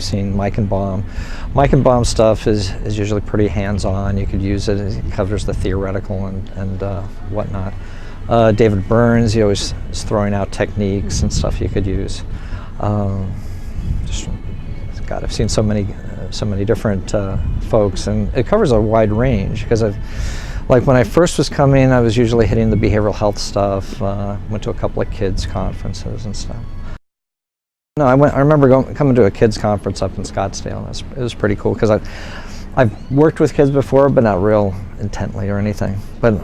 seen Meichenbaum. Meichenbaum stuff is usually pretty hands-on. You could use it. It covers the theoretical and whatnot. David Burns, he always is throwing out techniques and stuff you could use. God, I've seen so many different folks, and it covers a wide range because like when I first was coming, I was usually hitting the behavioral health stuff. Went to a couple of kids conferences and stuff. No, I remember coming to a kids conference up in Scottsdale. It was pretty cool because I've worked with kids before, but not real intently or anything. But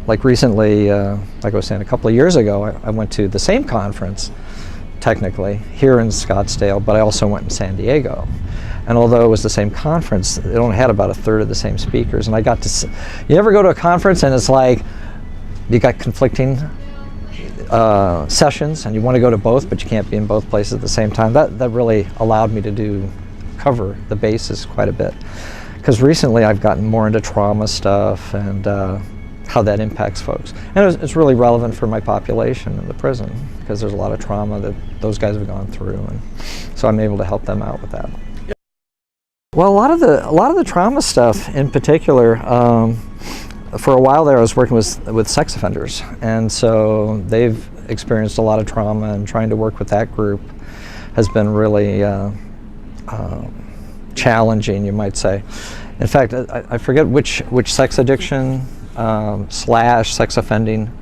like recently, like I was saying, a couple of years ago, I went to the same conference, technically, here in Scottsdale, but I also went in San Diego. And although it was the same conference, it only had about a third of the same speakers. And I got to you ever go to a conference and it's like you got conflicting sessions and you want to go to both, but you can't be in both places at the same time? That really allowed me to cover the bases quite a bit. Because recently I've gotten more into trauma stuff and how that impacts folks. And it's really relevant for my population in the prison because there's a lot of trauma that those guys have gone through, and so I'm able to help them out with that. Well, a lot of the trauma stuff in particular, for a while there I was working with sex offenders, and so they've experienced a lot of trauma, and trying to work with that group has been really challenging, you might say. In fact, I forget which sex addiction / sex offending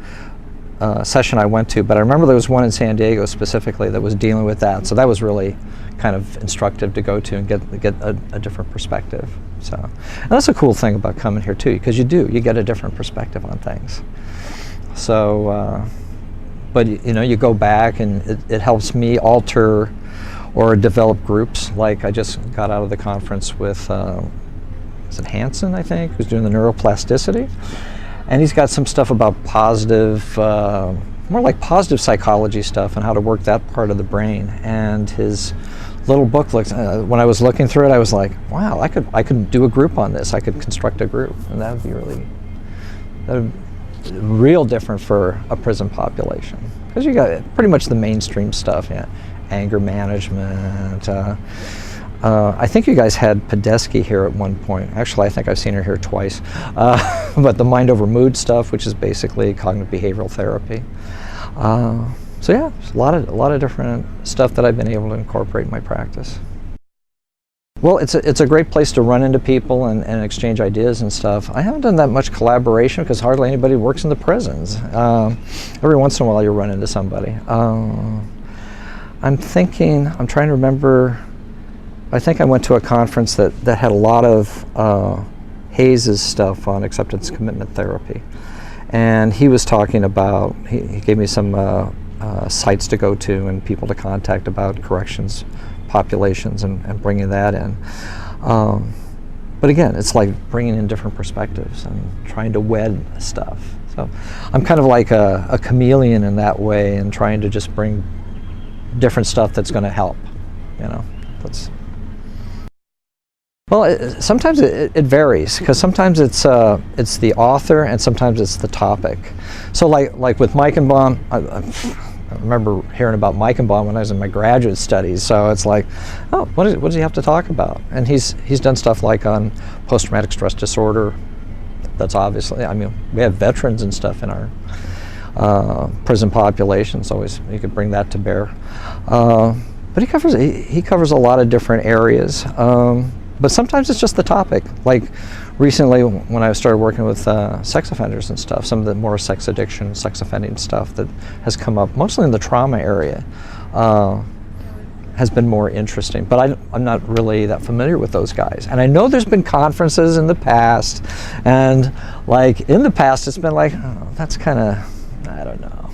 session I went to, but I remember there was one in San Diego specifically that was dealing with that, so that was really kind of instructive to go to and get a different perspective. So, and that's a cool thing about coming here too, because you get a different perspective on things. So, but you go back and it helps me alter or develop groups. Like I just got out of the conference with is it Hansen, I think, who's doing the neuroplasticity, and he's got some stuff about positive, more like positive psychology stuff and how to work that part of the brain. And his little book looks. When I was looking through it, I was like, wow, I could do a group on this. I could construct a group, and that would be real different for a prison population, because you got pretty much the mainstream stuff, anger management. I think you guys had Podesky here at one point. Actually, I think I've seen her here twice. But the mind over mood stuff, which is basically cognitive behavioral therapy. So yeah, there's a lot of different stuff that I've been able to incorporate in my practice. Well, it's a great place to run into people and exchange ideas and stuff. I haven't done that much collaboration because hardly anybody works in the prisons. Every once in a while you run into somebody. I'm trying to remember, I think I went to a conference that had a lot of Hayes' stuff on acceptance commitment therapy. And he was talking about, he gave me some sites to go to and people to contact about corrections populations and bringing that in. But again, it's like bringing in different perspectives and trying to wed stuff. So I'm kind of like a chameleon in that way, and trying to just bring different stuff that's going to help, Well, sometimes it varies, because sometimes it's the author and sometimes it's the topic. So like with Meichenbaum, I remember hearing about Meichenbaum when I was in my graduate studies. So it's like, oh, what does he have to talk about? And he's done stuff like on post-traumatic stress disorder. That's obviously, we have veterans and stuff in our prison population, so always you could bring that to bear. But he covers a lot of different areas. But sometimes it's just the topic. Like recently when I started working with sex offenders and stuff, some of the more sex addiction, sex offending stuff that has come up, mostly in the trauma area, has been more interesting. But I'm not really that familiar with those guys. And I know there's been conferences in the past, and like in the past it's been like, oh, that's kind of, I don't know.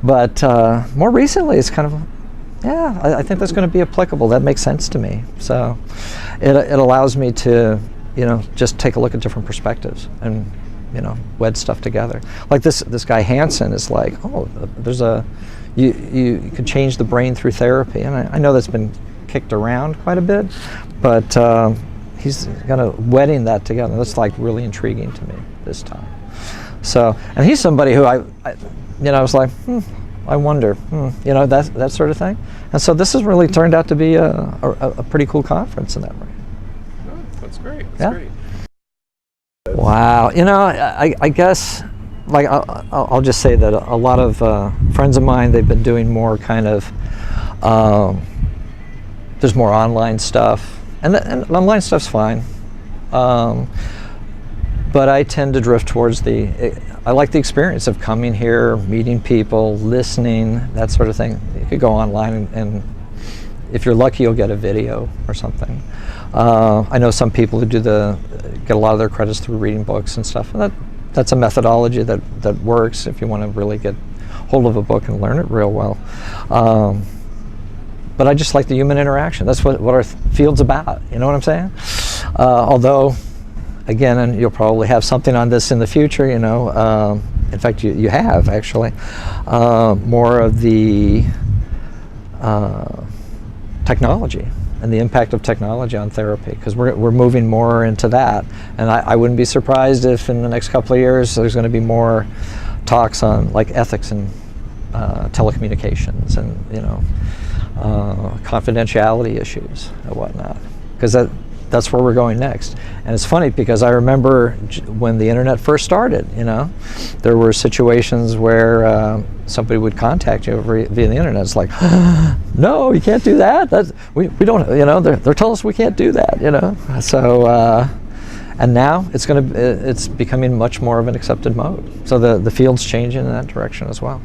But more recently it's kind of, yeah, I think that's going to be applicable. That makes sense to me. So it allows me to, just take a look at different perspectives and, wed stuff together. Like this guy Hansen is like, oh, there's you could change the brain through therapy. And I know that's been kicked around quite a bit, but he's kind of wedding that together. That's like really intriguing to me this time. So, and he's somebody who I was like, I wonder, you know, that sort of thing. And so this has really turned out to be a pretty cool conference in that way. Oh, that's great. That's great. Wow. You know, I guess, like, I'll just say that a lot of friends of mine, they've been doing more kind of, there's more online stuff, and online stuff's fine. But I tend to drift towards I like the experience of coming here, meeting people, listening, that sort of thing. You could go online and if you're lucky, you'll get a video or something. I know some people who get a lot of their credits through reading books and stuff, and that's a methodology that works if you want to really get hold of a book and learn it real well. But I just like the human interaction. That's what our field's about. You know what I'm saying? Although, again, and you'll probably have something on this in the future, you know, in fact you have actually, more of the technology and the impact of technology on therapy, because we're moving more into that, and I wouldn't be surprised if in the next couple of years there's going to be more talks on like ethics and telecommunications and, you know, confidentiality issues and whatnot, because that's where we're going next. And it's funny because I remember when the internet first started, you know, there were situations where somebody would contact you via the internet. It's like, no, you can't do that. We don't, you know, they're telling us we can't do that, you know. So, and now it's becoming much more of an accepted mode. So the field's changing in that direction as well.